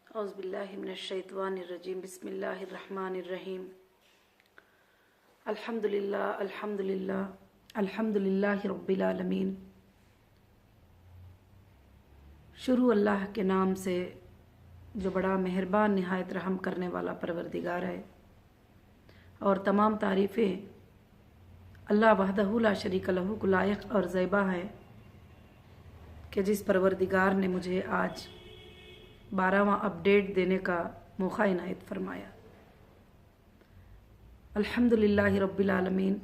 औज़ुबिल्लाहिमिनश्शैतानिर्रजीम बिस्मिल्लाहिर्रहमानिर्रहीम। अल्हम्दुलिल्लाह अल्हम्दुलिल्लाह अल्हम्दुलिल्लाहि रब्बिल आलमीन। शुरू अल्लाह के नाम से जो बड़ा मेहरबान निहायत रहम करने वाला परवरदिगार है, और तमाम तारीफ़ें अल्लाह वहदहु ला शरीक लहू को लायक और ज़ैबा है कि जिस परवरदिगार ने मुझे आज 12वां अपडेट देने का मौका इनायत फरमाया। अल्हम्दुलिल्लाहि रब्बिल आलमीन।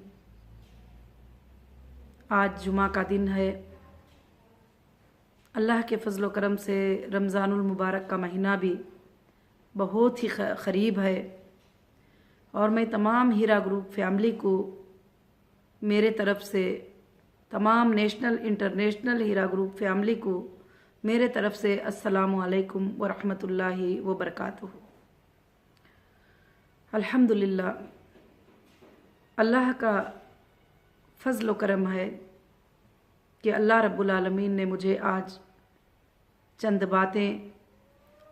आज जुमा का दिन है। अल्लाह के फजल करम से रमज़ानुल मुबारक का महीना भी बहुत ही क़रीब है, और मैं तमाम हीरा ग्रुप फैमिली को मेरे तरफ से, तमाम नेशनल इंटरनेशनल हीरा ग्रुप फैमिली को मेरे तरफ से अस्सलामु अलैकुम व रहमतुल्लाहि व बरकातुहू। अल्हम्दुलिल्लाह, अल्लाह का फजल व करम है कि अल्लाह रब्बुल आलमीन ने मुझे आज चंद बातें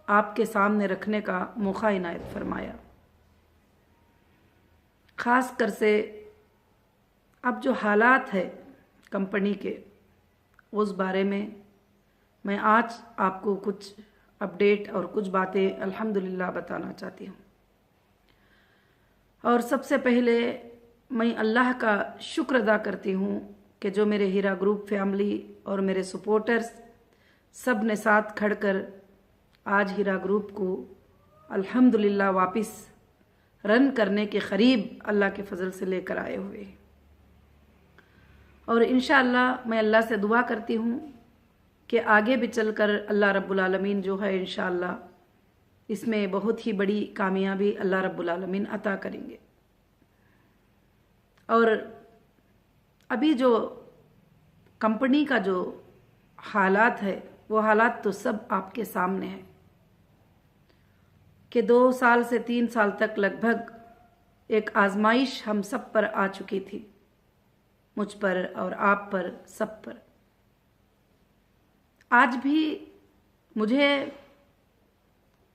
आपके सामने रखने का मौका इनायत फरमाया। ख़ास कर से अब जो हालात है कंपनी के, उस बारे में मैं आज आपको कुछ अपडेट और कुछ बातें अल्हम्दुलिल्लाह बताना चाहती हूँ। और सबसे पहले मैं अल्लाह का शुक्र अदा करती हूँ कि जो मेरे हीरा ग्रुप फैमिली और मेरे सपोर्टर्स सब ने साथ खड़कर आज हीरा ग्रुप को अल्हम्दुलिल्लाह वापस रन करने के करीब अल्लाह के फजल से लेकर आए हुए। और इंशाअल्लाह मैं अल्लाह से दुआ करती हूँ कि आगे भी चलकर अल्लाह रब्बुल आलमीन जो है इंशाअल्लाह इसमें बहुत ही बड़ी कामयाबी अल्लाह रब्बुल आलमीन अता करेंगे। और अभी जो कंपनी का जो हालात है, वो हालात तो सब आपके सामने है कि 2 साल से 3 साल तक लगभग एक आजमाइश हम सब पर आ चुकी थी, मुझ पर और आप पर, सब पर। आज भी मुझे,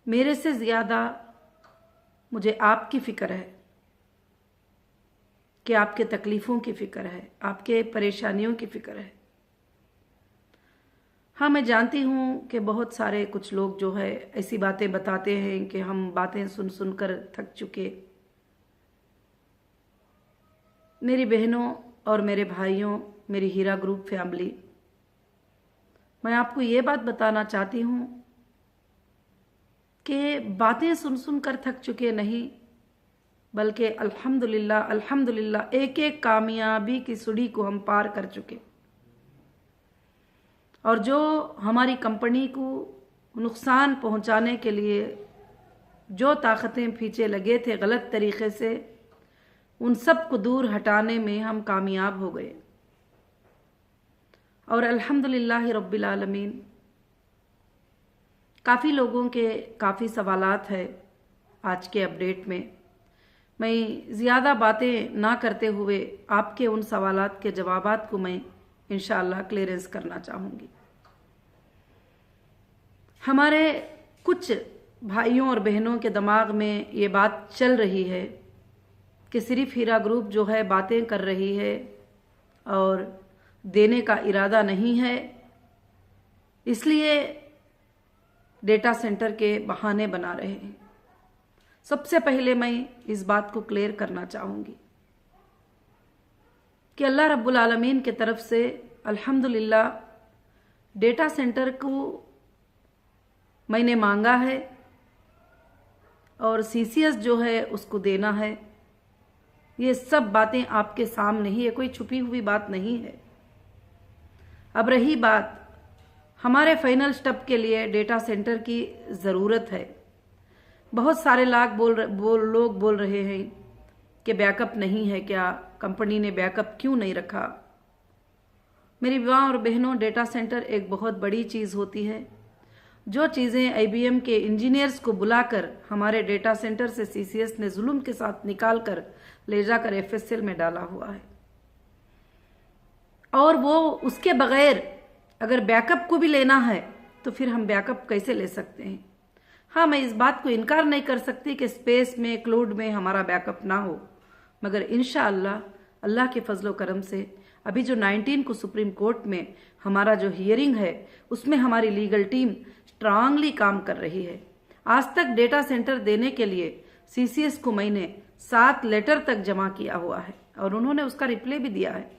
मेरे से ज़्यादा मुझे आपकी फ़िक्र है, कि आपके तकलीफ़ों की फ़िक्र है, आपके परेशानियों की फ़िक्र है। हाँ, मैं जानती हूँ कि बहुत सारे कुछ लोग जो है ऐसी बातें बताते हैं कि हम बातें सुन सुनकर थक चुके। मेरी बहनों और मेरे भाइयों, मेरी हीरा ग्रुप फैमिली, मैं आपको ये बात बताना चाहती हूँ कि बातें सुन सुनकर थक चुके नहीं, बल्कि अल्हम्दुलिल्लाह अल्हम्दुलिल्लाह एक एक कामयाबी की सीढ़ी को हम पार कर चुके। और जो हमारी कंपनी को नुकसान पहुंचाने के लिए जो ताकतें पीछे लगे थे गलत तरीके से, उन सब को दूर हटाने में हम कामयाब हो गए। और अल्हम्दुलिल्लाह रब्बिल आलमीन, काफ़ी लोगों के काफ़ी सवालात है आज के अपडेट में। मैं ज़्यादा बातें ना करते हुए आपके उन सवालात के जवाबात को मैं इंशाअल्लाह क्लियरेंस करना चाहूँगी। हमारे कुछ भाइयों और बहनों के दिमाग में ये बात चल रही है कि सिर्फ हीरा ग्रुप जो है बातें कर रही है और देने का इरादा नहीं है, इसलिए डेटा सेंटर के बहाने बना रहे हैं। सबसे पहले मैं इस बात को क्लियर करना चाहूँगी कि अल्लाह रब्बुल आलमीन के तरफ से अल्हम्दुलिल्लाह डेटा सेंटर को मैंने मांगा है, और सीसीएस जो है उसको देना है। ये सब बातें आपके सामने ही है, कोई छुपी हुई बात नहीं है। अब रही बात, हमारे फाइनल स्टेप के लिए डेटा सेंटर की ज़रूरत है। बहुत सारे लोग बोल रहे हैं कि बैकअप नहीं है क्या, कंपनी ने बैकअप क्यों नहीं रखा। मेरी माँ और बहनों, डेटा सेंटर एक बहुत बड़ी चीज़ होती है। जो चीज़ें आईबीएम के इंजीनियर्स को बुलाकर हमारे डेटा सेंटर से सीसीएस ने जुल्म के साथ निकाल कर ले जाकर एफएसएल में डाला हुआ है, और वो उसके बगैर अगर बैकअप को भी लेना है तो फिर हम बैकअप कैसे ले सकते हैं। हाँ, मैं इस बात को इनकार नहीं कर सकती कि स्पेस में, क्लाउड में हमारा बैकअप ना हो, मगर इंशाअल्लाह अल्लाह के फजलो करम से अभी जो 19 को सुप्रीम कोर्ट में हमारा जो हियरिंग है उसमें हमारी लीगल टीम स्ट्रांगली काम कर रही है। आज तक डेटा सेंटर देने के लिए सीसीएस को मैंने 7 लेटर तक जमा किया हुआ है और उन्होंने उसका रिप्लाई भी दिया है।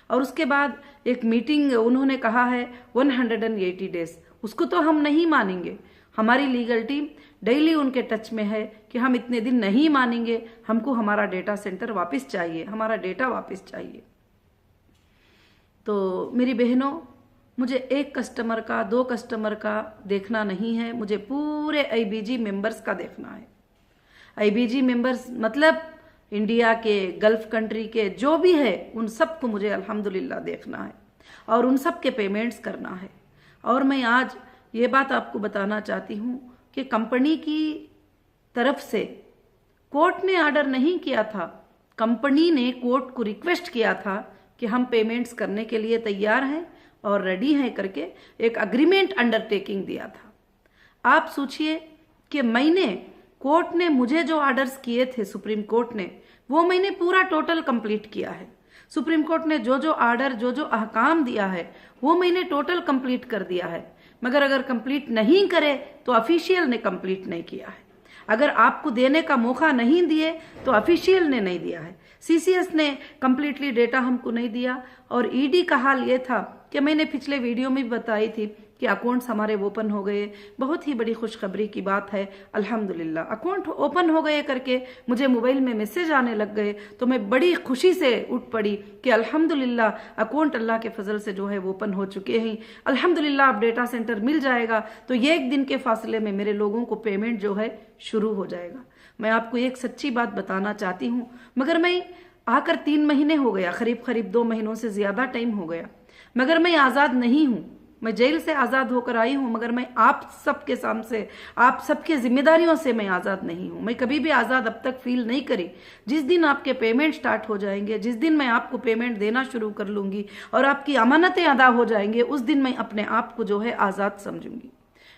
और उसके बाद एक मीटिंग उन्होंने कहा है 180 डेज, उसको तो हम नहीं मानेंगे। हमारी लीगल टीम डेली उनके टच में है कि हम इतने दिन नहीं मानेंगे, हमको हमारा डेटा सेंटर वापस चाहिए, हमारा डेटा वापस चाहिए। तो मेरी बहनों, मुझे एक कस्टमर का, 2 कस्टमर का देखना नहीं है, मुझे पूरे आईबीजी मेंबर्स का देखना है। आईबीजी मेंबर्स मतलब इंडिया के, गल्फ कंट्री के जो भी है, उन सबको मुझे अल्हम्दुलिल्लाह देखना है और उन सब के पेमेंट्स करना है। और मैं आज ये बात आपको बताना चाहती हूँ कि कंपनी की तरफ से कोर्ट ने ऑर्डर नहीं किया था, कंपनी ने कोर्ट को रिक्वेस्ट किया था कि हम पेमेंट्स करने के लिए तैयार हैं और रेडी हैं करके एक अग्रीमेंट अंडरटेकिंग दिया था। आप सोचिए कि मैंने, कोर्ट ने मुझे जो ऑर्डर्स किए थे सुप्रीम कोर्ट ने, वो मैंने पूरा टोटल कंप्लीट किया है। सुप्रीम कोर्ट ने जो जो ऑर्डर, जो जो अहकाम दिया है वो मैंने टोटल कंप्लीट कर दिया है। मगर अगर कंप्लीट नहीं करे तो ऑफिशियल ने कंप्लीट नहीं किया है। अगर आपको देने का मौका नहीं दिए तो ऑफिशियल ने नहीं दिया है। सीसीएस ने कंप्लीटली डेटा हमको नहीं दिया। और ईडी का हाल ये था कि मैंने पिछले वीडियो में भी बताई थी कि अकाउंट्स हमारे ओपन हो गए। बहुत ही बड़ी खुशखबरी की बात है, अल्हम्दुलिल्लाह अकाउंट ओपन हो गए करके मुझे मोबाइल में मैसेज आने लग गए। तो मैं बड़ी खुशी से उठ पड़ी कि अल्हम्दुलिल्लाह अकाउंट अल्लाह के फजल से जो है वो ओपन हो चुके हैं। अल्हम्दुलिल्लाह अब डेटा सेंटर मिल जाएगा तो ये 1 दिन के फासले में मेरे लोगों को पेमेंट जो है शुरू हो जाएगा। मैं आपको एक सच्ची बात बताना चाहती हूँ, मगर मैं आकर 3 महीने हो गया, करीब 2 महीनों से ज्यादा टाइम हो गया, मगर मैं आजाद नहीं हूँ। मैं जेल से आजाद होकर आई हूं, मगर मैं आप सबके सामने, आप सबके जिम्मेदारियों से मैं आजाद नहीं हूं। मैं कभी भी आजाद अब तक फील नहीं करी। जिस दिन आपके पेमेंट स्टार्ट हो जाएंगे, जिस दिन मैं आपको पेमेंट देना शुरू कर लूंगी और आपकी अमानतें अदा हो जाएंगे, उस दिन मैं अपने आप को जो है आजाद समझूंगी।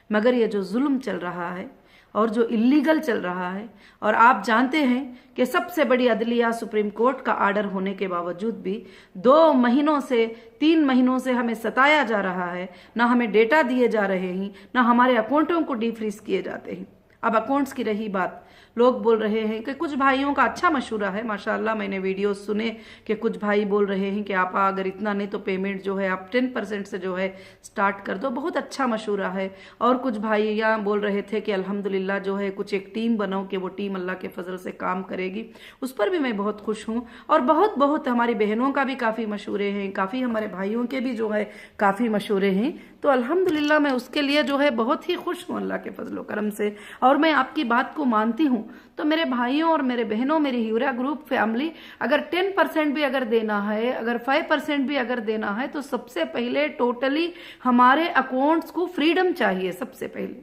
मगर ये जो जुल्म चल रहा है और जो इलीगल चल रहा है, और आप जानते हैं कि सबसे बड़ी अदलिया सुप्रीम कोर्ट का ऑर्डर होने के बावजूद भी 2 महीनों से 3 महीनों से हमें सताया जा रहा है, ना हमें डेटा दिए जा रहे हैं, ना हमारे अकाउंटों को डीफ्रीज किए जाते हैं। अब अकाउंट्स की रही बात, लोग बोल रहे हैं कि कुछ भाइयों का अच्छा मशूरा है, माशाल्लाह मैंने वीडियो सुने कि कुछ भाई बोल रहे हैं कि आप अगर इतना नहीं तो पेमेंट जो है आप 10% से जो है स्टार्ट कर दो, बहुत अच्छा मशूरा है। और कुछ भाई यहाँ बोल रहे थे कि अल्हम्दुलिल्लाह जो है कुछ एक टीम बनाओ कि वो टीम अल्लाह के फजल से काम करेगी। उस पर भी मैं बहुत खुश हूँ। और बहुत हमारी बहनों का भी काफ़ी मशूरे हैं, काफ़ी हमारे भाइयों के भी जो है काफ़ी मशूरे हैं। तो अल्हम्दुलिल्लाह मैं उसके लिए जो है बहुत ही खुश हूँ अल्लाह के फजलो करम से। और मैं आपकी बात को मानती हूँ। तो मेरे भाइयों और मेरे बहनों, मेरी हीरा ग्रुप फैमिली, अगर 10% भी अगर देना है, अगर 5% भी अगर देना है, तो सबसे पहले टोटली हमारे अकाउंट्स को फ्रीडम चाहिए। सबसे पहले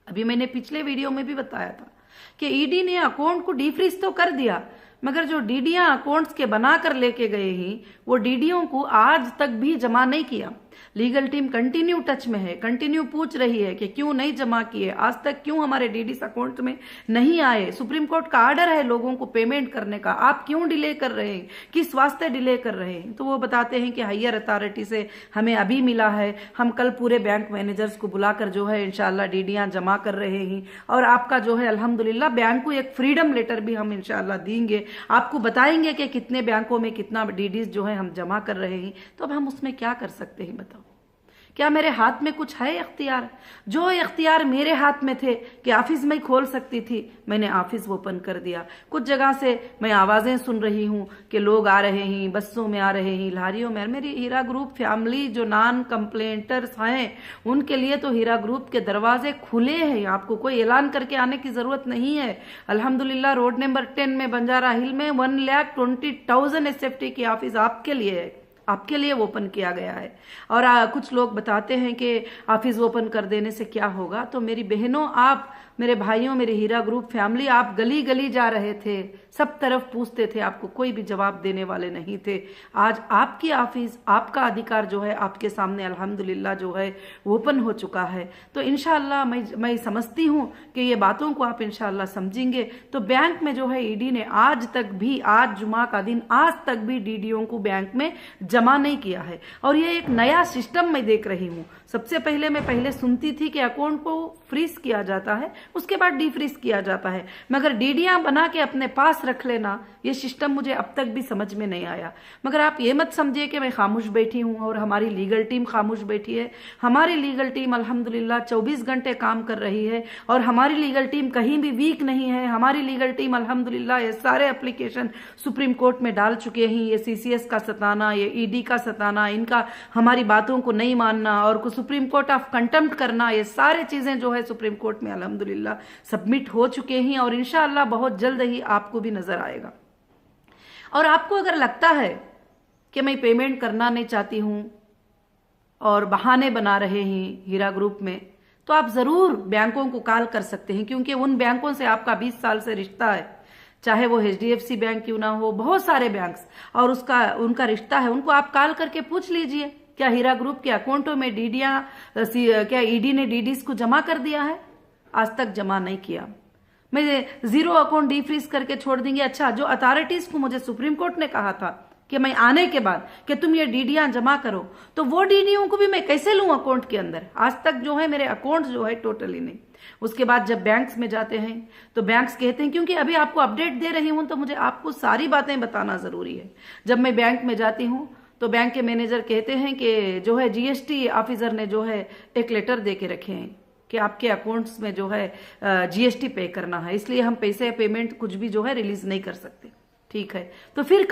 अभी मैंने पिछले वीडियो में भी बताया था कि ईडी ने अकाउंट को डीफ्रीज तो कर दिया, मगर जो डीडियां अकाउंट्स के बना कर लेके गए हैं वो डीडियों को आज तक भी जमा नहीं किया। लीगल टीम कंटिन्यू टच में है, कंटिन्यू पूछ रही है कि क्यों नहीं जमा किए, आज तक क्यों हमारे डीडीस अकाउंट में नहीं आए। सुप्रीम कोर्ट का ऑर्डर है लोगों को पेमेंट करने का, आप क्यों डिले कर रहे हैं, किस वास्ते डिले कर रहे हैं। तो वो बताते हैं कि हायर अथॉरिटी से हमें अभी मिला है, हम कल पूरे बैंक मैनेजर्स को बुलाकर जो है इंशाल्लाह डीडियां जमा कर रहे हैं और आपका जो है अल्हम्दुलिल्लाह बैंक को एक फ्रीडम लेटर भी हम इंशाल्लाह देंगे, आपको बताएंगे कि कितने बैंकों में कितना डीडीज जो है हम जमा कर रहे हैं। तो अब हम उसमें क्या कर सकते हैं बताओ? क्या मेरे हाथ में कुछ है इख्तियार? जो इख्तियार मेरे हाथ में थे कि ऑफिस में खोल सकती थी, मैंने ऑफिस ओपन कर दिया। कुछ जगह से मैं आवाजें सुन रही हूँ कि लोग आ रहे हैं, बसों में आ रहे हैं, लारियों में। मेरी हीरा ग्रुप फैमिली जो नॉन कंप्लेंटर्स हैं उनके लिए तो हीरा ग्रुप के दरवाजे खुले हैं, आपको कोई ऐलान करके आने की जरूरत नहीं है। अल्हम्दुलिल्लाह रोड नंबर 10 में बंजारा हिल में 1,20,000 SFT की ऑफिस आपके लिए है, आपके लिए ओपन किया गया है। और कुछ लोग बताते हैं कि ऑफिस ओपन कर देने से क्या होगा। तो मेरी बहनों, आप मेरे भाइयों, मेरे हीरा ग्रुप फैमिली, आप गली गली जा रहे थे, सब तरफ पूछते थे, आपको कोई भी जवाब देने वाले नहीं थे। आज आपकी ऑफिस, आपका अधिकार जो है आपके सामने अल्हम्दुलिल्लाह जो है ओपन हो चुका है। तो इंशाअल्लाह मैं समझती हूँ कि ये बातों को आप इंशाअल्लाह समझेंगे। तो बैंक में जो है ईडी ने आज तक भी, आज जुमा का दिन, आज तक भी डीडीओ को बैंक में जमा नहीं किया है। और ये एक नया सिस्टम मैं देख रही हूँ। सबसे पहले मैं सुनती थी कि अकाउंट को फ्रीज किया जाता है, उसके बाद डीफ्रीज किया जाता है, मगर डीडियां बना के अपने पास रख लेना, ये सिस्टम मुझे अब तक भी समझ में नहीं आया। मगर आप ये मत समझिए कि मैं खामोश बैठी हूँ और हमारी लीगल टीम खामोश बैठी है। हमारी लीगल टीम अल्हम्दुलिल्लाह 24 घंटे काम कर रही है और हमारी लीगल टीम कहीं भी वीक नहीं है। हमारी लीगल टीम अल्हम्दुलिल्लाह ये सारे एप्लीकेशन सुप्रीम कोर्ट में डाल चुके हैं। ये सीसीएस का सताना, ये ईडी का सताना, इनका हमारी बातों को नहीं मानना और सुप्रीम कोर्ट ऑफ कंटेम्प्ट करना, ये सारे चीजें जो है सुप्रीम कोर्ट में अल्हम्दुलिल्लाह सबमिट हो चुके हैं और इंशाअल्लाह बहुत जल्द ही आपको भी नजर आएगा। और आपको अगर लगता है कि मैं पेमेंट करना नहीं चाहती हूं और बहाने बना रहे हैं हीरा ग्रुप में, तो आप जरूर बैंकों को कॉल कर सकते हैं, क्योंकि उन बैंकों से आपका 20 साल से रिश्ता है। चाहे वो HDFC बैंक क्यों ना हो, बहुत सारे बैंक्स और उनका रिश्ता है। उनको आप कॉल करके पूछ लीजिए, क्या हीरा ग्रुप के अकाउंटों में क्या ईडी ने डीडीज को जमा कर दिया है? आज तक जमा नहीं किया। मैं जीरो अकाउंट डीफ्रीज करके छोड़ देंगे। अच्छा, जो अथॉरिटीज को मुझे सुप्रीम कोर्ट ने कहा था कि मैं आने के बाद कि तुम ये डीडियां जमा करो, तो वो डीडीओ को भी मैं कैसे लूं अकाउंट के अंदर? आज तक जो है मेरे अकाउंट जो है टोटली नहीं। उसके बाद जब बैंक्स में जाते हैं तो बैंक्स कहते हैं, क्योंकि अभी आपको अपडेट दे रही हूं तो मुझे आपको सारी बातें बताना जरूरी है। जब मैं बैंक में जाती हूं तो बैंक के मैनेजर कहते हैं कि जो है जीएसटी ऑफिसर ने जो है एक लेटर दे के रखे हैं कि आपके अकाउंट्स में जो है जीएसटी पे करना है, इसलिए हम पैसे पेमेंट कुछ भी जो है रिलीज नहीं कर सकते। ठीक है, तो फिर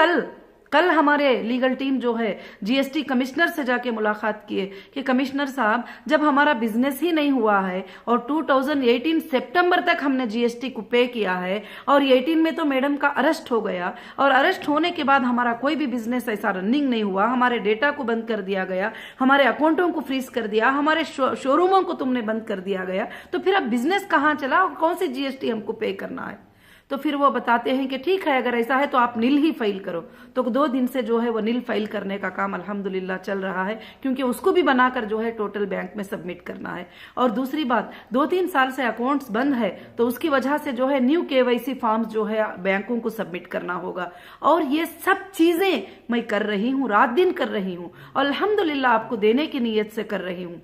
कल हमारे लीगल टीम जो है जीएसटी कमिश्नर से जाके मुलाकात किए कि कमिश्नर साहब, जब हमारा बिजनेस ही नहीं हुआ है और 2018 सितंबर तक हमने जीएसटी को पे किया है और 18 में तो मैडम का अरेस्ट हो गया और अरेस्ट होने के बाद हमारा कोई भी बिजनेस ऐसा रनिंग नहीं हुआ, हमारे डेटा को बंद कर दिया गया, हमारे अकाउंटों को फ्रीज कर दिया, हमारे शोरूमों को तुमने बंद कर दिया गया, तो फिर अब बिजनेस कहाँ चला और कौन सी जीएसटी हमको पे करना है? तो फिर वो बताते हैं कि ठीक है, अगर ऐसा है तो आप नील ही फाइल करो। तो 2 दिन से जो है वो नील फाइल करने का काम अल्हम्दुलिल्लाह चल रहा है, क्योंकि उसको भी बनाकर जो है टोटल बैंक में सबमिट करना है। और दूसरी बात, 2-3 साल से अकाउंट्स बंद है तो उसकी वजह से जो है न्यू केवाईसी फॉर्म्स जो है बैंकों को सबमिट करना होगा। और ये सब चीजें मैं कर रही हूँ, रात दिन कर रही हूँ, अल्हम्दुलिल्लाह आपको देने की नीयत से कर रही हूँ।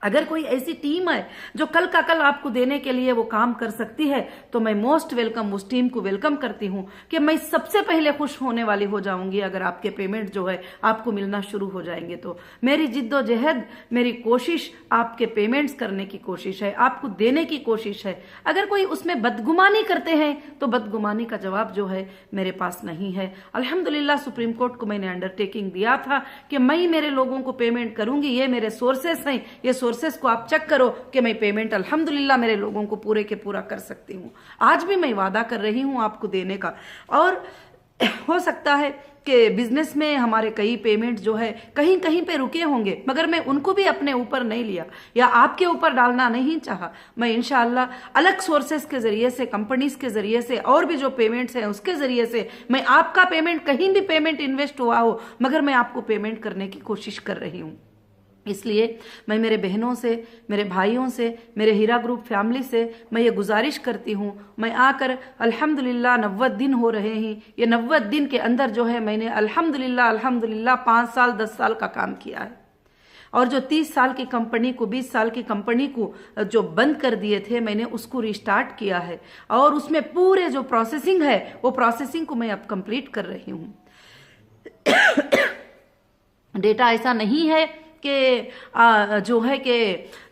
अगर कोई ऐसी टीम है जो कल का कल आपको देने के लिए वो काम कर सकती है, तो मैं मोस्ट वेलकम उस टीम को वेलकम करती हूं कि मैं सबसे पहले खुश होने वाली हो जाऊंगी अगर आपके पेमेंट जो है आपको मिलना शुरू हो जाएंगे। तो मेरी जिद्दोजहद, मेरी कोशिश आपके पेमेंट्स करने की कोशिश है, आपको देने की कोशिश है। अगर कोई उसमें बदगुमानी करते हैं तो बदगुमानी का जवाब जो है मेरे पास नहीं है। अल्हम्दुलिल्लाह सुप्रीम कोर्ट को मैंने अंडरटेकिंग दिया था कि मैं मेरे लोगों को पेमेंट करूंगी, ये मेरे सोर्सेस हैं, ये सोर्सेस को आप चेक करो कि मैं पेमेंट अल्हम्दुलिल्लाह मेरे लोगों को पूरे के पूरा कर सकती हूँ। आज भी मैं वादा कर रही हूँ आपको देने का। और हो सकता है कि बिजनेस में हमारे कई पेमेंट जो है कहीं कहीं पे रुके होंगे, मगर मैं उनको भी अपने ऊपर नहीं लिया या आपके ऊपर डालना नहीं चाहा। मैं इंशाअल्लाह अलग सोर्सेस के जरिए से, कंपनीज के जरिए से और भी जो पेमेंट्स हैं उसके जरिए से, मैं आपका पेमेंट, कहीं भी पेमेंट इन्वेस्ट हुआ हो, मगर मैं आपको पेमेंट करने की कोशिश कर रही हूँ। इसलिए मैं मेरे बहनों से, मेरे भाइयों से, मेरे हीरा ग्रुप फैमिली से मैं ये गुजारिश करती हूँ, मैं आकर अल्हम्दुलिल्लाह 90 दिन हो रहे हैं, ये 90 दिन के अंदर जो है मैंने अल्हम्दुलिल्लाह 5 साल 10 साल का काम किया है। और जो 30 साल की कंपनी को, 20 साल की कंपनी को जो बंद कर दिए थे, मैंने उसको रिस्टार्ट किया है और उसमें पूरे जो प्रोसेसिंग है वो प्रोसेसिंग को मैं अब कंप्लीट कर रही हूँ। डेटा ऐसा नहीं है कि जो है कि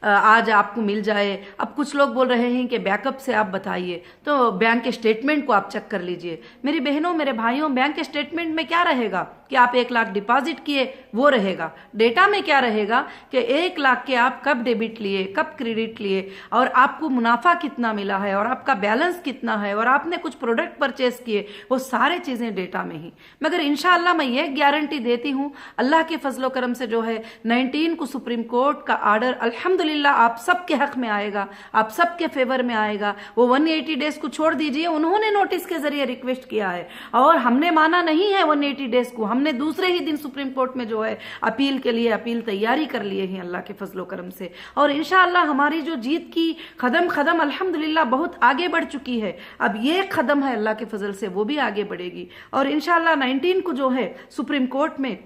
आज आपको मिल जाए। अब कुछ लोग बोल रहे हैं कि बैकअप से आप बताइए, तो बैंक के स्टेटमेंट को आप चेक कर लीजिए। मेरी बहनों, मेरे भाइयों, बैंक के स्टेटमेंट में क्या रहेगा? कि आप 1 लाख डिपॉजिट किए वो रहेगा। डेटा में क्या रहेगा कि 1 लाख के आप कब डेबिट लिए, कब क्रेडिट लिए, और आपको मुनाफा कितना मिला है, और आपका बैलेंस कितना है, और आपने कुछ प्रोडक्ट परचेस किए, वो सारे चीजें डेटा में ही। मगर इंशाअल्लाह मैं ये गारंटी देती हूँ अल्लाह के फजलो करम से जो है 19 को सुप्रीम कोर्ट का आर्डर अल्हम्दुलिल्लाह आप सबके हक में आएगा, आप सबके फेवर में आएगा। वो 180 डेज को छोड़ दीजिए, उन्होंने नोटिस के जरिए रिक्वेस्ट किया है और हमने माना नहीं है 180 डेज को। हमने दूसरे ही दिन सुप्रीम कोर्ट में जो है अपील के लिए अपील तैयारी कर लिए हैं अल्लाह के फजलो करम से। और इंशाअल्लाह हमारी जो जीत की कदम कदम अल्हम्दुलिल्लाह बहुत आगे बढ़ चुकी है। अब ये कदम है अल्लाह के फजल से वो भी आगे बढ़ेगी। और इंशाअल्लाह 19 को जो है सुप्रीम कोर्ट में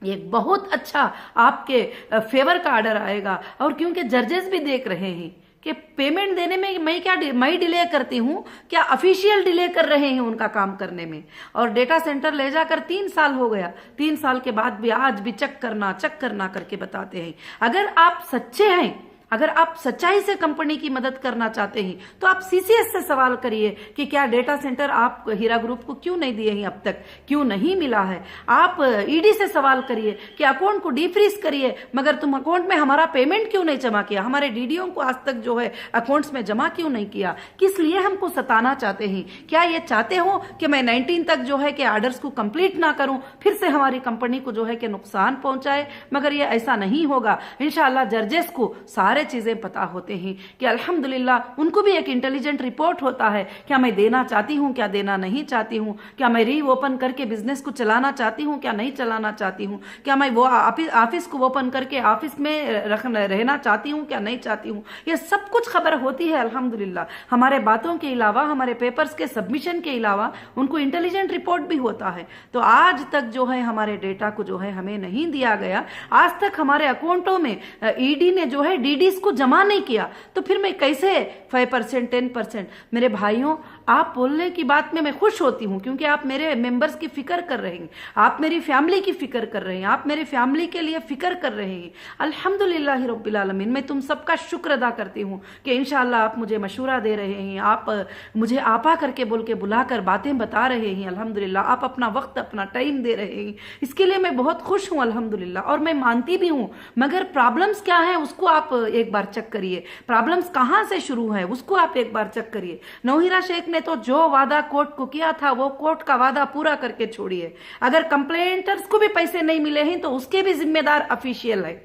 एक बहुत अच्छा आपके फेवर का ऑर्डर आएगा। और क्योंकि जजेस भी देख रहे हैं कि पेमेंट देने में मैं डिले करती हूँ, क्या ऑफिशियल डिले कर रहे हैं उनका काम करने में। और डेटा सेंटर ले जाकर 3 साल हो गया, 3 साल के बाद भी आज भी चेक करना करके बताते हैं। अगर आप सच्चे हैं, अगर आप सच्चाई से कंपनी की मदद करना चाहते हैं तो आप सीसीएस से सवाल करिए कि क्या डेटा सेंटर आप हीरा ग्रुप को क्यों नहीं दिए हैं, अब तक क्यों नहीं मिला है। आप ईडी से सवाल करिए कि अकाउंट को डीफ्रीज करिए, मगर तुम अकाउंट में हमारा पेमेंट क्यों नहीं जमा किया, हमारे डीडीओ को आज तक जो है अकाउंट्स में जमा क्यों नहीं किया, किस लिए हमको सताना चाहते हैं। क्या ये चाहते हो कि मैं 19 तक जो है कि ऑर्डर्स को कंप्लीट ना करूं, फिर से हमारी कंपनी को जो है कि नुकसान पहुंचाए। मगर ये ऐसा नहीं होगा। इंशाअल्लाह जजेस को सारे चीजें पता होते हैं कि अल्हम्दुलिल्लाह उनको भी एक इंटेलिजेंट रिपोर्ट होता है, क्या मैं देना चाहती हूं, क्या देना नहीं चाहती हूं, क्या मैं रीओपन करके बिजनेस को चलाना चाहती हूं, क्या नहीं चलाना चाहती हूं, क्या मैं वो ऑफिस को ओपन करके ऑफिस में रहना चाहती हूं, क्या नहीं चाहती हूं। ये सब कुछ खबर होती है अल्हम्दुलिल्लाह। हमारे बातों के अलावा, हमारे पेपर्स के सबमिशन के अलावा उनको इंटेलिजेंट रिपोर्ट भी होता है। तो आज तक जो है हमारे डेटा को जो है हमें नहीं दिया गया, आज तक हमारे अकाउंटों में ईडी ने जो है डीडी को जमा नहीं किया, तो फिर मैं कैसे 5% 10%। मेरे भाइयों, आप बोलने की बात में मैं खुश होती हूं क्योंकि आप मेरे मेंबर्स की फिक्र कर रहे हैं, आप मेरी फैमिली की फिक्र कर रहे हैं, आप मेरी फैमिली के लिए फिक्र कर रहे हैं। अल्हम्दुलिल्लाह रब्बिल आलमीन। मैं तुम सबका शुक्र अदा करती हूं कि इंशाअल्लाह आप मुझे मशवरा दे रहे हैं, आप मुझे आपा करके बोल के बुलाकर बातें बता रहे हैं। अल्हम्दुलिल्लाह आप अपना वक्त, अपना टाइम दे रहे हैं, इसके लिए मैं बहुत खुश हूं अल्हम्दुलिल्लाह। और मैं मानती भी हूं, मगर प्रॉब्लम्स क्या है उसको आप एक बार चेक करिए। प्रॉब्लम्स कहां से शुरू है उसको आप एक बार चेक करिए। नौहिरा शेख ने तो जो वादा कोर्ट को किया था वो कोर्ट का वादा पूरा करके छोड़िए। अगर कंप्लेंटर्स को भी पैसे नहीं मिले हैं तो उसके भी जिम्मेदार ऑफिशियल है।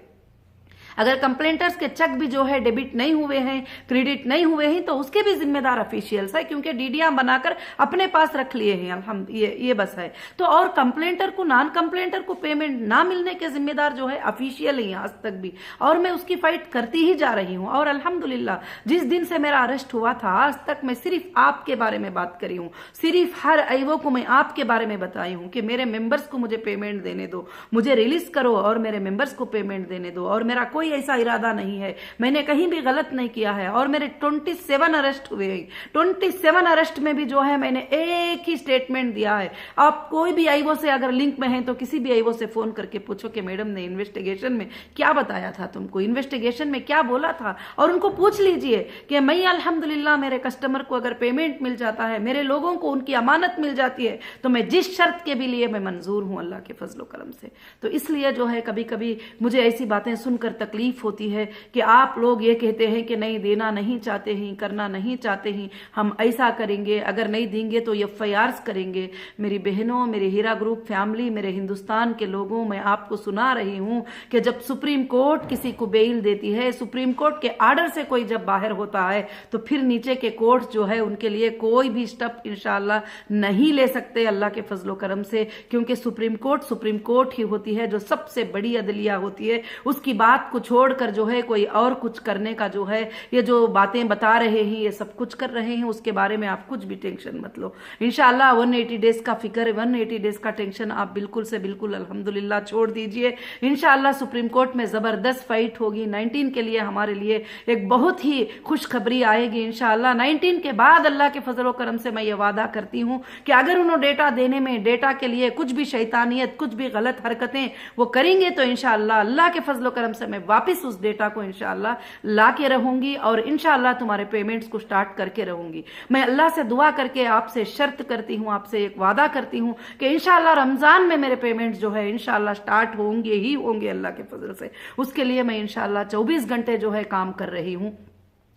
अगर कंप्लेंटर्स के चेक भी जो है डेबिट नहीं हुए हैं, क्रेडिट नहीं हुए हैं, तो उसके भी जिम्मेदार ऑफिशियल्स है, क्योंकि डीडीआर बनाकर अपने पास रख लिए हैं। हम ये बस है तो। और कंप्लेंटर को, नॉन कंप्लेंटर को पेमेंट ना मिलने के जिम्मेदार जो है ऑफिशियल ही आज तक भी, और मैं उसकी फाइट करती ही जा रही हूं। और अल्हम्दुलिल्लाह जिस दिन से मेरा अरेस्ट हुआ था आज तक मैं सिर्फ आपके बारे में बात करी हूं, सिर्फ हर आईओ को मैं आपके बारे में बताई हूं कि मेरे मेंबर्स को मुझे पेमेंट देने दो, मुझे रिलीज करो और मेरे मेंबर्स को पेमेंट देने दो। और मेरा कोई ऐसा इरादा नहीं है, मैंने कहीं भी गलत नहीं किया है। और मेरे 27 अरेस्ट हुए हैं, 27 अरेस्ट में भी जो है मैंने एक ही स्टेटमेंट दिया है। आप कोई भी आईओ से अगर लिंक में है तो किसी भी आईओ से फोन करके पूछो कि मैडम ने इन्वेस्टिगेशन में क्या बताया था, तुमको इन्वेस्टिगेशन में क्या बोला था, और उनको पूछ लीजिए कि मैं अल्हम्दुलिल्लाह मेरे कस्टमर को अगर पेमेंट मिल जाता है, मेरे लोगों को उनकी अमानत मिल जाती है, तो मैं जिस शर्त के भी लिए मैं मंजूर हूं अल्लाह के फजलो करम से। तो इसलिए जो है कभी कभी मुझे ऐसी बातें सुनकर तकलीफ होती है कि आप लोग ये कहते हैं कि नहीं देना नहीं चाहते हैं, करना नहीं चाहते हैं, हम ऐसा करेंगे, अगर नहीं देंगे तो एफआईआर्स करेंगे। मेरी बहनों, मेरे हीरा ग्रुप फैमिली, मेरे हिंदुस्तान के लोगों, मैं आपको सुना रही हूं कि जब सुप्रीम कोर्ट किसी को बेल देती है, सुप्रीम कोर्ट के ऑर्डर से कोई जब बाहर होता है, तो फिर नीचे के कोर्ट जो है उनके लिए कोई भी स्टेप इंशाअल्लाह नहीं ले सकते अल्लाह के फजलो करम से, क्योंकि सुप्रीम कोर्ट ही होती है जो सबसे बड़ी अदलिया होती है। उसकी बात को छोड़कर जो है कोई और कुछ करने का जो है, ये जो बातें बता रहे हैं ये सब कुछ कर रहे हैं, उसके बारे में आप कुछ भी टेंशन मत लो। इंशाअल्लाह 180 डेज का फिक्र, 180 डेज का टेंशन आप बिल्कुल से बिल्कुल अल्हम्दुलिल्लाह छोड़ दीजिए। इंशाअल्लाह सुप्रीम कोर्ट में जबरदस्त फाइट होगी। 19 के लिए हमारे लिए एक बहुत ही खुशखबरी आएगी इंशाअल्लाह। 19 के बाद अल्लाह के फजल करम से मैं ये वादा करती हूँ कि अगर उन्होंने डेटा देने में, डेटा के लिए कुछ भी शैतानियत, कुछ भी गलत हरकतें वो करेंगे, तो इंशाअल्लाह अल्लाह के फजल करम से मैं वापस उस डेटा को इंशाल्लाह ला के रहूंगी और इंशाल्लाह तुम्हारे पेमेंट्स को स्टार्ट करके रहूंगी। मैं अल्लाह से दुआ करके आपसे शर्त करती हूँ, आपसे एक वादा करती हूँ कि इंशाल्लाह रमजान में मेरे पेमेंट्स जो है इंशाल्लाह स्टार्ट होंगे ही होंगे अल्लाह के फजल से। उसके लिए मैं इंशाल्लाह 24 घंटे जो है काम कर रही हूँ।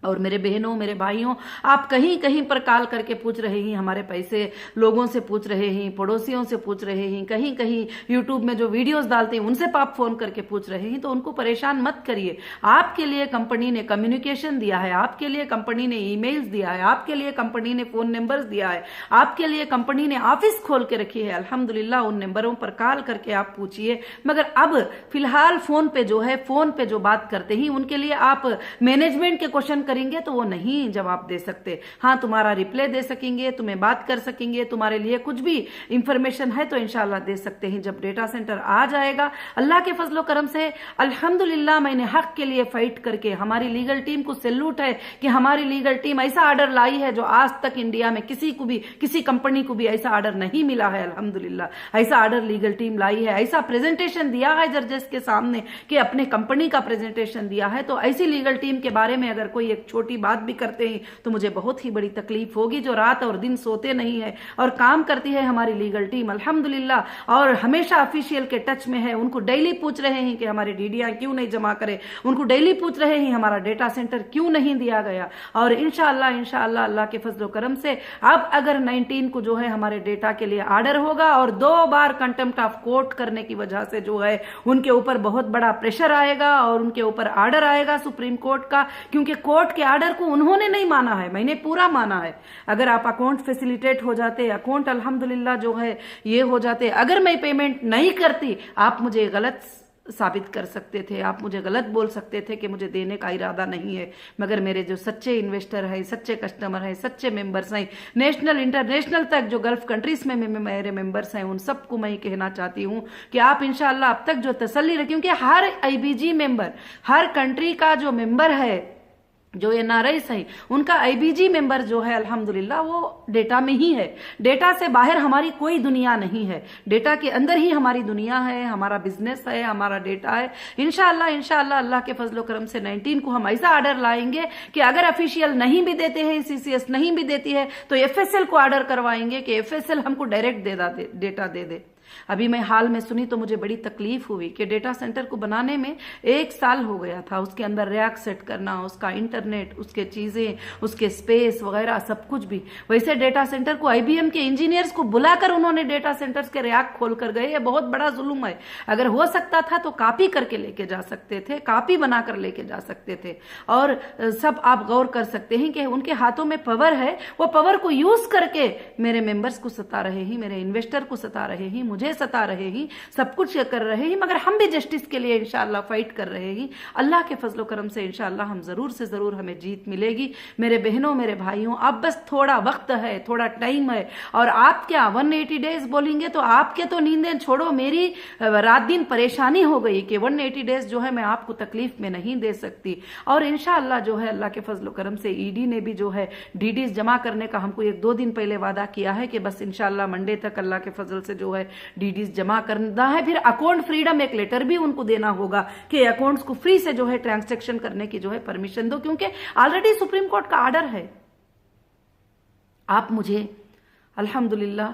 और मेरे बहनों, मेरे भाइयों, आप कहीं कहीं पर कॉल करके पूछ रहे हैं हमारे पैसे, लोगों से पूछ रहे हैं, पड़ोसियों से पूछ रहे हैं, कहीं कहीं यूट्यूब में जो वीडियोस डालते हैं उनसे आप फोन करके पूछ रहे हैं, तो उनको परेशान मत करिए। आपके लिए कंपनी ने कम्युनिकेशन दिया है, आपके लिए कंपनी ने ईमेल्स दिया है, आपके लिए कंपनी ने फोन नंबर्स दिया है, आपके लिए कंपनी ने ऑफिस खोल के रखी है। अल्हम्दुलिल्लाह उन नंबरों पर कॉल करके आप पूछिए। मगर अब फिलहाल फोन पे जो है, फोन पे जो बात करते हैं उनके लिए आप मैनेजमेंट के क्वेश्चन करेंगे तो वो नहीं जवाब दे सकते। हाँ, तुम्हारा रिप्लाई दे सकेंगे, तुम्हें बात कर सकेंगे, तुम्हारे लिए कुछ भी इंफॉर्मेशन है तो इंशाल्लाह दे सकते हैं। जब डेटा सेंटर आ जाएगा अल्लाह के फजलो करम से अल्हम्दुलिल्लाह मैंने हक के लिए फाइट करके, हमारी लीगल टीम को सैल्यूट है कि हमारी लीगल टीम ऐसा ऑर्डर लाई है जो आज तक इंडिया में किसी को भी, किसी कंपनी को भी ऐसा ऑर्डर नहीं मिला है। अल्हम्दुलिल्लाह ऐसा ऑर्डर लीगल टीम लाई है, ऐसा प्रेजेंटेशन दिया है जजेस के सामने कि अपने कंपनी का प्रेजेंटेशन दिया है। तो ऐसी लीगल टीम के बारे में अगर कोई एक छोटी बात भी करते हैं तो मुझे बहुत ही बड़ी तकलीफ होगी, जो रात और दिन सोते नहीं है और काम करती है हमारी लीगल टीम अल्हम्दुलिल्लाह, और हमेशा ऑफिशियल के टच में है। उनको डेली पूछ रहे हैं कि हमारे डीडीआर क्यों नहीं जमा करे, उनको डेली पूछ रहे हैं हमारा डेटा सेंटर क्यों नहीं दिया गया। और इंशाअल्लाह इंशाअल्लाह अल्लाह के फजलो करम से अब अगर 19 को जो है हमारे डेटा के लिए ऑर्डर होगा और 2 बार कंटेम्प्ट ऑफ कोर्ट करने की वजह से जो है उनके ऊपर बहुत बड़ा प्रेशर आएगा और उनके ऊपर ऑर्डर आएगा सुप्रीम कोर्ट का, क्योंकि कोर्ट के ऑर्डर को उन्होंने नहीं माना है, मैंने पूरा माना है। अगर आप अकाउंट फैसिलिटेट हो जाते, अकाउंट अल्हम्दुलिल्लाह जो है ये हो जाते, अगर मैं पेमेंट नहीं करती आप मुझे गलत साबित कर सकते थे, आप मुझे गलत बोल सकते थे कि मुझे देने का इरादा नहीं है। मगर मेरे जो सच्चे इन्वेस्टर हैं, सच्चे कस्टमर हैं, सच्चे मेंबर्स हैं, नेशनल इंटरनेशनल तक जो गल्फ कंट्रीज में मेरे मेंबर्स हैं, उन सबको मैं कहना चाहती हूं कि आप इंशाअल्लाह अब तक जो तसल्ली रखें, क्योंकि हर आईबीजी मेंबर, हर कंट्री का जो मेंबर है, जो एनआरआईस है, उनका आईबीजी मेंबर जो है अल्हम्दुलिल्लाह वो डेटा में ही है। डेटा से बाहर हमारी कोई दुनिया नहीं है, डेटा के अंदर ही हमारी दुनिया है, हमारा बिजनेस है, हमारा डेटा है। इंशाअल्लाह इंशाअल्लाह अल्लाह के फजलो करम से 19 को हम ऐसा ऑर्डर लाएंगे कि अगर ऑफिशियल नहीं भी देते हैं, सीसीएस नहीं भी देती है, तो एफएसएल को ऑर्डर करवाएंगे कि एफएसएल हमको डायरेक्ट डेटा दे दे। अभी मैं हाल में सुनी तो मुझे बड़ी तकलीफ हुई कि डेटा सेंटर को बनाने में 1 साल हो गया था, उसके अंदर रैक सेट करना, उसका इंटरनेट, उसके चीजें, उसके स्पेस वगैरह सब कुछ भी। वैसे डेटा सेंटर को आईबीएम के इंजीनियर्स को बुलाकर उन्होंने डेटा सेंटर्स के रैक खोल कर गए, ये बहुत बड़ा जुल्म है। अगर हो सकता था तो कॉपी करके लेके जा सकते थे, कॉपी बनाकर लेके जा सकते थे। और सब आप गौर कर सकते हैं कि उनके हाथों में पावर है, वो पावर को यूज करके मेरे मेंबर्स को सता रहे हैं, मेरे इन्वेस्टर को सता रहे हैं, मुझे सता रहे हैं, सब कुछ कर रहे हैं। मगर हम भी जस्टिस के लिए इंशाअल्लाह फाइट कर रहे हैं। अल्लाह के फजलो करम से इंशाअल्लाह हम जरूर से जरूर हमें जीत मिलेगी। मेरे बहनों, मेरे भाइयों, अब बस थोड़ा वक्त है, थोड़ा टाइम है। और आप क्या 180 डेज बोलेंगे तो आपके तो नींदें छोड़ो, मेरी रात दिन परेशानी हो गई कि 180 डेज जो है मैं आपको तकलीफ में नहीं दे सकती। और इंशाअल्लाह जो है अल्लाह के फजलो करम से ईडी ने भी जो है डीडीज जमा करने का हमको 1-2 दिन पहले वादा किया है कि बस इंशाअल्लाह मंडे तक अल्लाह के फजल से जो है डीडीज जमा करना है। फिर अकाउंट फ्रीडम एक लेटर भी उनको देना होगा कि अकाउंट्स को फ्री से जो है ट्रांजैक्शन करने की जो है परमिशन दो, क्योंकि ऑलरेडी सुप्रीम कोर्ट का ऑर्डर है। आप मुझे अल्हम्दुलिल्लाह,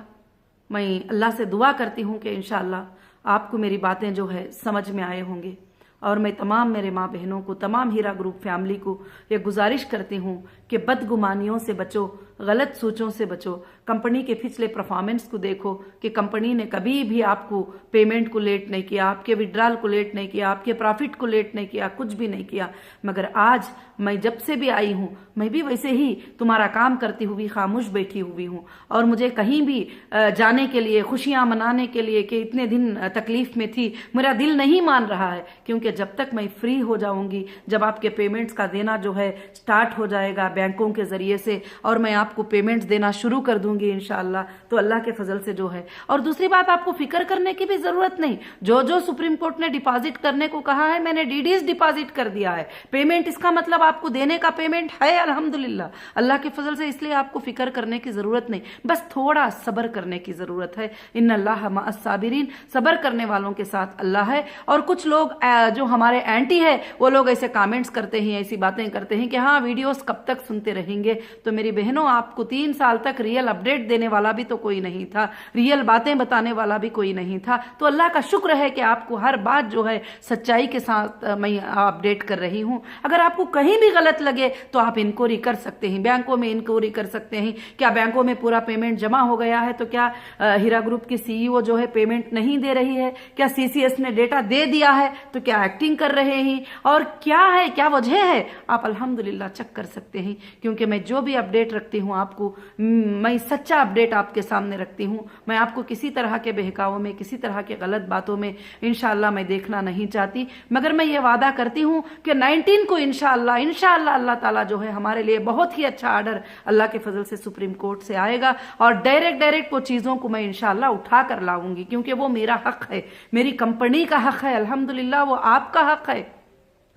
मैं अल्लाह से दुआ करती हूं कि इंशाअल्लाह आपको मेरी बातें जो है समझ में आए होंगे। और मैं तमाम मेरे माँ बहनों को, तमाम हीरा ग्रुप फैमिली को ये गुजारिश करती हूँ कि बदगुमानियों से बचो, गलत सोचों से बचो। कंपनी के पिछले परफॉर्मेंस को देखो कि कंपनी ने कभी भी आपको पेमेंट को लेट नहीं किया, आपके विड्रॉल को लेट नहीं किया, आपके प्रॉफिट को लेट नहीं किया, कुछ भी नहीं किया। मगर आज मैं जब से भी आई हूँ मैं भी वैसे ही तुम्हारा काम करती हुई खामोश बैठी हुई हूँ। और मुझे कहीं भी जाने के लिए, खुशियां मनाने के लिए कि इतने दिन तकलीफ में थी, मेरा दिल नहीं मान रहा है। क्योंकि जब तक मैं फ्री हो जाऊंगी, जब आपके पेमेंट्स का देना जो है स्टार्ट हो जाएगा बैंकों के जरिए से, और मैं आपको पेमेंट्स देना शुरू कर दूंगी इंशाअल्लाह। तो अल्लाह के फजल से जो है, और दूसरी बात आपको फिक्र करने की भी जरूरत नहीं। जो जो सुप्रीम कोर्ट ने डिपॉजिट करने को कहा है, मैंने डीडीज डिपॉजिट कर दिया है। पेमेंट इसका मतलब आपको देने का पेमेंट है अल्हम्दुलिल्लाह अल्लाह के फजल से, इसलिए आपको फिक्र करने की जरूरत नहीं, बस थोड़ा सब्र करने की जरूरत है। इन्नल्लाह मअस साबिरीन, सब्र करने वालों के साथ अल्लाह है। और कुछ लोग जो हमारे एंटी है वो लोग ऐसे कमेंट्स करते हैं, ऐसी बातें करते हैं कि हाँ वीडियोस कब तक सुनते रहेंगे। तो मेरी बहनों, आपको 3 साल तक रियल अपडेट देने वाला भी तो कोई नहीं था, रियल बातें बताने वाला भी कोई नहीं था। तो अल्लाह का शुक्र है कि आपको हर बात जो है सच्चाई के साथ मैं अपडेट कर रही हूं। अगर आपको कहीं भी गलत लगे तो आप इंक्वायरी कर सकते हैं, बैंकों में इंक्वायरी कर सकते हैं। क्या बैंकों में पूरा पेमेंट जमा हो गया है? तो क्या हीरा ग्रुप की सीईओ जो है पेमेंट नहीं दे रही है? क्या सीसीएस ने डेटा दे दिया है? तो क्या एक्टिंग कर रहे हैं? और क्या है, क्या वजह है? आप अल्हम्दुलिल्लाह चेक कर सकते हैं, क्योंकि मैं जो भी अपडेट रखती हूं आपको, मैं सच्चा अपडेट आपके सामने रखती हूं। मैं आपको किसी तरह के बहकावों में, किसी तरह के गलत बातों में इंशाअल्लाह मैं देखना नहीं चाहती। मगर मैं ये वादा करती हूं कि 19 को इंशाअल्लाह अल्लाह ताला जो है हमारे लिए बहुत ही अच्छा आर्डर अल्लाह के फजल से सुप्रीम कोर्ट से आएगा, और डायरेक्ट वो चीजों को मैं इंशाअल्लाह उठा कर लाऊंगी, क्योंकि वो मेरा हक है, मेरी कंपनी का हक है अल्हम्दुलिल्लाह, वो आपका हक है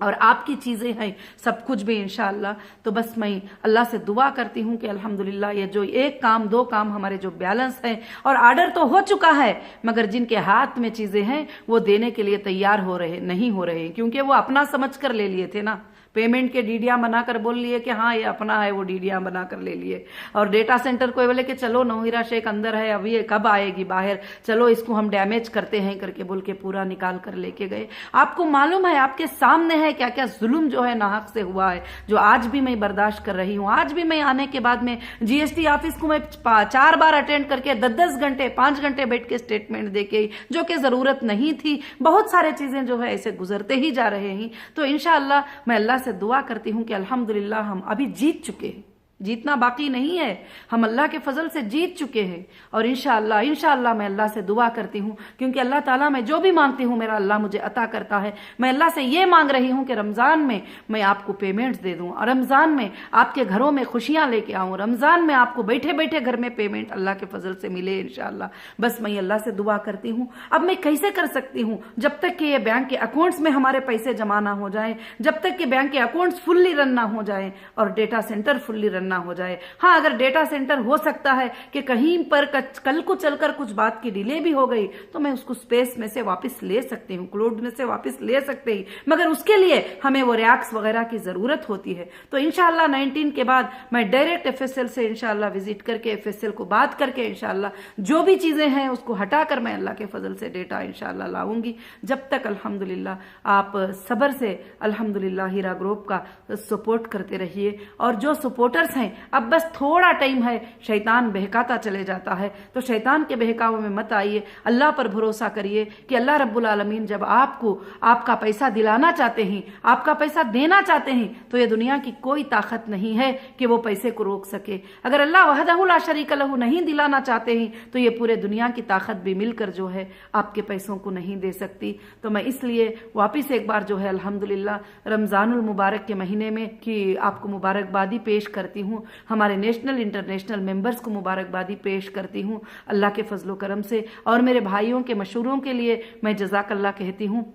और आपकी चीजें हैं, सब कुछ भी इंशाअल्लाह। तो बस मैं अल्लाह से दुआ करती हूं कि अल्हम्दुलिल्लाह ये जो 1 काम 2 काम हमारे जो बैलेंस है, और आर्डर तो हो चुका है, मगर जिनके हाथ में चीजें हैं वो देने के लिए तैयार नहीं हो रहे, क्योंकि वो अपना समझ कर ले लिए थे ना। पेमेंट के डीडियां बनाकर बोल लिए कि हाँ ये अपना है, वो डीडियां बनाकर ले लिए। और डेटा सेंटर को बोले कि चलो नौहीरा शेख अंदर है, अभी ये कब आएगी बाहर, चलो इसको हम डैमेज करते हैं करके बोल के पूरा निकाल कर लेके गए। आपको मालूम है, आपके सामने है क्या क्या जुल्म जो है नाहक से हुआ है, जो आज भी मैं बर्दाश्त कर रही हूँ। आज भी मैं आने के बाद में जीएसटी ऑफिस को मैं 4 बार अटेंड करके 10-10 घंटे 5 घंटे बैठ के स्टेटमेंट देके, जो कि जरूरत नहीं थी। बहुत सारे चीजें जो है ऐसे गुजरते ही जा रहे हैं। तो इंशाअल्लाह मैं अल्लाह से दुआ करती हूं कि अल्हम्दुलिल्लाह हम अभी जीत चुके हैं, जीतना बाकी नहीं है, हम अल्लाह के फजल से जीत चुके हैं। और इंशाअल्लाह मैं अल्लाह से दुआ करती हूँ, क्योंकि अल्लाह ताला मैं जो भी मांगती हूँ मेरा अल्लाह मुझे अता करता है। मैं अल्लाह से ये मांग रही हूँ कि रमजान में मैं आपको पेमेंट्स दे दूं, और रमजान में आपके घरों में खुशियां लेके आऊं, रमजान में आपको बैठे बैठे घर में पेमेंट अल्लाह के फजल से मिले इंशाअल्लाह। बस मैं अल्लाह से दुआ करती हूँ। अब मैं कैसे कर सकती हूँ? जब तक कि ये बैंक के अकाउंट्स में हमारे पैसे जमा ना हो जाए, जब तक कि बैंक के अकाउंट्स फुल्ली रन ना हो जाए और डेटा सेंटर फुल्ली रन ना हो जाए। हाँ, अगर डेटा सेंटर हो सकता है कि कहीं पर कल को चलकर कुछ बात की डिले भी हो गई, तो मैं उसको स्पेस में से वापस ले सकती हूँ, क्लाउड में से वापस ले सकते ही, मगर उसके लिए हमें वो रैक्स वगैरह की जरूरत होती है। तो इंशाअल्लाह 19 के बाद मैं डायरेक्ट एफएसएल से इंशाअल्लाह विजिट करके एफएसएल को बात करके इंशाअल्लाह जो भी चीजें हैं उसको हटाकर मैं अल्लाह के फजल से डेटा इंशाअल्लाह लाऊंगी। जब तक अल्हम्दुलिल्लाह आप सब्र से अल्हम्दुलिल्लाह हीरा ग्रुप का सपोर्ट करते रहिए। और जो सपोर्टर्स हैं, अब बस थोड़ा टाइम है, शैतान बहकाता चले जाता है, तो शैतान के बहकावे में मत आइए, अल्लाह पर भरोसा करिए कि अल्लाह रब्बुल आलमीन जब आपको आपका पैसा दिलाना चाहते हैं, आपका पैसा देना चाहते हैं, तो ये दुनिया की कोई ताकत नहीं है कि वो पैसे को रोक सके। अगर अल्लाह वहदहु ला शरीक लहू नहीं दिलाना चाहते हैं, तो ये पूरे दुनिया की ताकत भी मिलकर जो है आपके पैसों को नहीं दे सकती। तो मैं इसलिए वापिस एक बार जो है अल्हम्दुलिल्लाह रमजानुल मुबारक के महीने में कि आपको मुबारकबादी पेश करती हूँ, हमारे नेशनल इंटरनेशनल मेंबर्स को मुबारकबादी पेश करती हूँ अल्लाह के फजलो करम से। और मेरे भाइयों के मशवरों के लिए मैं जज़ाकल्लाह कहती हूँ।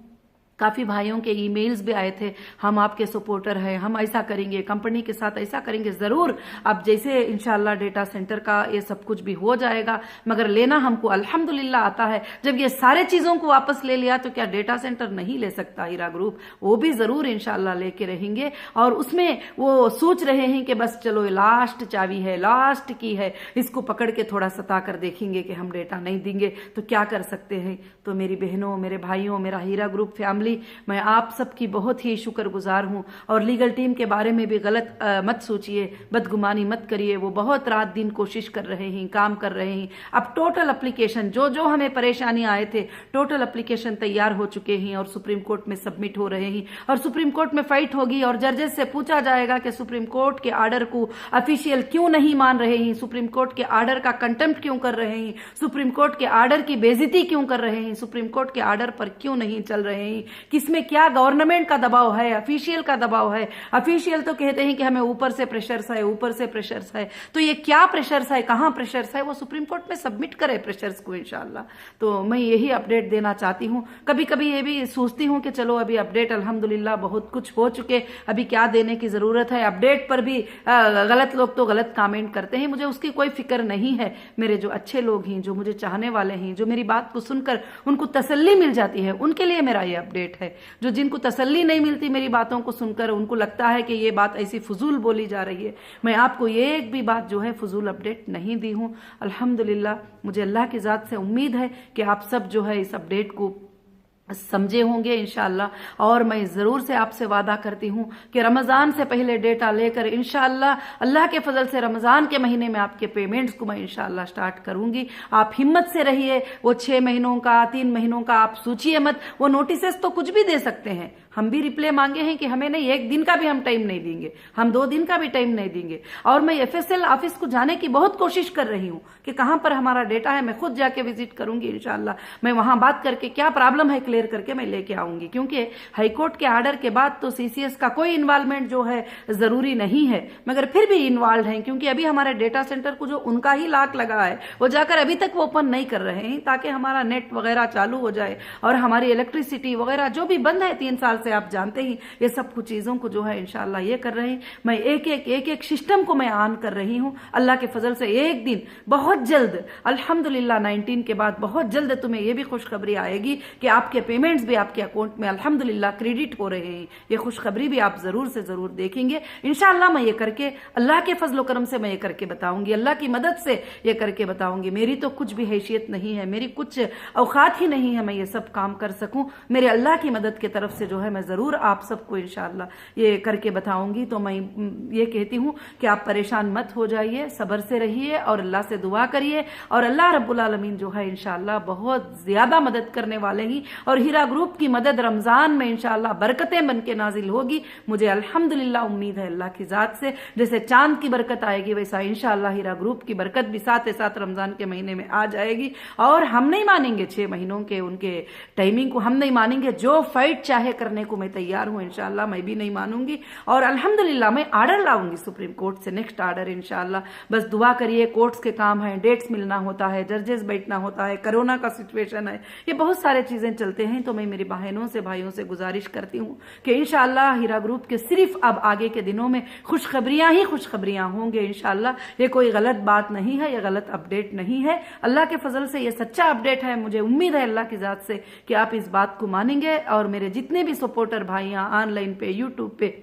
काफ़ी भाइयों के ईमेल्स भी आए थे, हम आपके सपोर्टर हैं, हम ऐसा करेंगे, कंपनी के साथ ऐसा करेंगे। ज़रूर अब जैसे इंशाल्लाह डेटा सेंटर का ये सब कुछ भी हो जाएगा, मगर लेना हमको अल्हम्दुलिल्लाह आता है। जब ये सारे चीज़ों को वापस ले लिया तो क्या डेटा सेंटर नहीं ले सकता हीरा ग्रुप? वो भी ज़रूर इंशाल्लाह लेके रहेंगे। और उसमें वो सोच रहे हैं कि बस चलो लास्ट चाबी है, लास्ट की है, इसको पकड़ के थोड़ा सता कर देखेंगे कि हम डेटा नहीं देंगे तो क्या कर सकते हैं। तो मेरी बहनों, मेरे भाइयों, मेरा हीरा ग्रुप फैमिली, मैं आप सबकी बहुत ही शुक्रगुजार हूं। और लीगल टीम के बारे में भी गलत मत सोचिए, बदगुमानी मत करिए। वो बहुत रात दिन कोशिश कर रहे हैं, काम कर रहे हैं। अब टोटल एप्लीकेशन जो जो हमें परेशानी आए थे, टोटल एप्लीकेशन तैयार हो चुके हैं और सुप्रीम कोर्ट में सबमिट हो रहे हैं। और सुप्रीम कोर्ट में फाइट होगी और जजेस से पूछा जाएगा कि सुप्रीम कोर्ट के आर्डर को ऑफिशियल क्यों नहीं मान रहे हैं, सुप्रीम कोर्ट के आर्डर का कंटेम्प्ट क्यों कर रहे हैं, सुप्रीम कोर्ट के आर्डर की बेइज्जती क्यों कर रहे हैं, सुप्रीम कोर्ट के आर्डर पर क्यों नहीं चल रहे हैं। कि इसमें क्या गवर्नमेंट का दबाव है, ऑफिशियल का दबाव है। ऑफिशियल तो कहते हैं कि हमें ऊपर से प्रेशर्स है, ऊपर से प्रेशर्स है, तो ये क्या प्रेशर्स है, कहाँ प्रेशर्स है, वो सुप्रीम कोर्ट में सबमिट करे प्रेशर्स को इंशाल्लाह। तो मैं यही अपडेट देना चाहती हूँ। कभी कभी ये भी सोचती हूँ कि चलो अभी अपडेट अल्हम्दुलिल्लाह बहुत कुछ हो चुके, अभी क्या देने की जरूरत है। अपडेट पर भी गलत लोग तो गलत कमेंट करते हैं, मुझे उसकी कोई फिक्र नहीं है। मेरे जो अच्छे लोग हैं, जो मुझे चाहने वाले हैं, जो मेरी बात को सुनकर उनको तसल्ली मिल जाती है, उनके लिए मेरा ये अपडेट है। जो जिनको तसल्ली नहीं मिलती मेरी बातों को सुनकर, उनको लगता है कि ये बात ऐसी फजूल बोली जा रही है, मैं आपको ये एक भी बात जो है फजूल अपडेट नहीं दी हूं। अल्हम्दुलिल्लाह मुझे अल्लाह की जात से उम्मीद है कि आप सब जो है इस अपडेट को समझे होंगे इंशाअल्लाह। और मैं जरूर से आपसे वादा करती हूं कि रमजान से पहले डेटा लेकर इंशाअल्लाह अल्लाह के फजल से रमजान के महीने में आपके पेमेंट्स को मैं इंशाअल्लाह स्टार्ट करूंगी। आप हिम्मत से रहिए। वो 6 महीनों का, 3 महीनों का आप सोचिए मत। वो नोटिसेस तो कुछ भी दे सकते हैं, हम भी रिप्लाई मांगे हैं कि हमें नहीं, 1 दिन का भी हम टाइम नहीं देंगे, हम 2 दिन का भी टाइम नहीं देंगे। और मैं FSL ऑफिस को जाने की बहुत कोशिश कर रही हूं कि कहां पर हमारा डेटा है, मैं खुद जाके विजिट करूंगी इंशाअल्लाह। मैं वहां बात करके क्या प्रॉब्लम है क्लियर करके मैं लेके आऊंगी, क्योंकि हाईकोर्ट के ऑर्डर के बाद तो CCS का कोई इन्वॉल्वमेंट जो है जरूरी नहीं है, मगर फिर भी इन्वॉल्व है, क्योंकि अभी हमारे डेटा सेंटर को जो उनका ही लाक लगा है वो जाकर अभी तक वो ओपन नहीं कर रहे हैं, ताकि हमारा नेट वगैरह चालू हो जाए और हमारी इलेक्ट्रिसिटी वगैरह जो भी बंद है 3 साल से, आप जानते ही, ये सब कुछ चीजों को जो है इंशाल्लाह ये कर रहे हैं। मैं एक एक सिस्टम को मैं ऑन कर रही हूं। अल्लाह के फजल से एक दिन बहुत जल्द अल्हम्दुलिल्लाह 19 के बाद बहुत जल्द तुम्हें ये भी खुशखबरी आएगी कि आपके पेमेंट्स भी आपके अकाउंट में अल्हम्दुलिल्लाह क्रेडिट हो रहे हैं। ये खुशखबरी भी आप जरूर से जरूर देखेंगे इंशाल्लाह। मैं ये करके अल्लाह के फजल करम से मैं ये करके बताऊंगी, अल्लाह की मदद से ये करके बताऊंगी। मेरी तो कुछ भी हैसियत नहीं है, मेरी कुछ औकात ही नहीं है मैं ये सब काम कर सकूं। मेरे अल्लाह की मदद की तरफ से जो है मैं जरूर आप सबको इंशाअल्लाह ये करके बताऊंगी। तो मैं ये कहती हूं कि आप परेशान मत हो जाइए, सब्र से रहिए और अल्लाह से दुआ करिए, और अल्लाह रब्बुल आलमीन जो है इंशाअल्लाह बहुत ज्यादा मदद करने वाले ही। और हीरा ग्रुप की मदद रमजान में इंशाअल्लाह बरकतें बन के नाजिल होगी। मुझे अल्हम्दुलिल्लाह उम्मीद है अल्लाह की जात से, जैसे चांद की बरकत आएगी वैसा इंशाअल्लाह हीरा ग्रुप की बरकत भी साथ ही साथ रमजान के महीने में आ जाएगी। और हम नहीं मानेंगे 6 महीनों के उनके टाइमिंग को, हम नहीं मानेंगे। जो फाइट चाहे करने को मैं तैयार हूं इंशाअल्लाह, मैं भी नहीं मानूंगी। और अल्हम्दुलिल्लाह मैं ऑर्डर लाऊंगी सुप्रीम कोर्ट से, नेक्स्ट ऑर्डर इंशाअल्लाह। बस दुआ करिए, कोर्ट्स के काम है, डेट्स मिलना होता है, जजेस बैठना होता है, कोरोना का सिचुएशन है, ये बहुत सारे चीजें चलते हैं। तो मैं मेरी बहनों से भाइयों से गुजारिश करती हूँ कि इंशाअल्लाह हीरा ग्रुप के सिर्फ अब आगे के दिनों में खुशखबरियां ही खुशखबरियां होंगे इंशाअल्लाह। ये कोई गलत बात नहीं है, ये गलत अपडेट नहीं है। अल्लाह के फजल से ये सच्चा अपडेट है। मुझे उम्मीद है अल्लाह की जात से कि आप इस बात को मानेंगे। और मेरे जितने भी सपोर्टर भाइयां ऑनलाइन पे, यूट्यूब पे,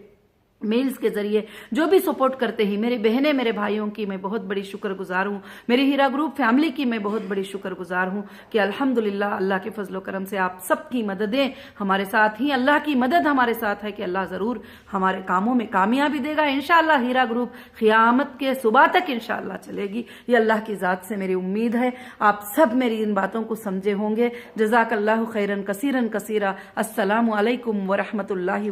मेल्स के जरिए जो भी सपोर्ट करते हैं, मेरे बहनें मेरे भाइयों की मैं बहुत बड़ी शुक्रगुजार हूँ। मेरी हीरा ग्रुप फैमिली की मैं बहुत बड़ी शुक्रगुजार हूँ कि अल्हम्दुलिल्लाह अल्लाह के फजलो करम से आप सबकी मददें हमारे साथ ही, अल्लाह की मदद हमारे साथ है कि अल्लाह जरूर हमारे कामों में कामयाबी देगा इंशाअल्लाह। हीरा ग्रुप क़यामत के सुबह तक इंशाअल्लाह चलेगी, ये अल्लाह की जात से मेरी उम्मीद है। आप सब मेरी इन बातों को समझे होंगे। जज़ाकल्लाहु खैरन कसीरन कसीरा। अस्सलामु अलैकुम व रहमतुल्लाहि।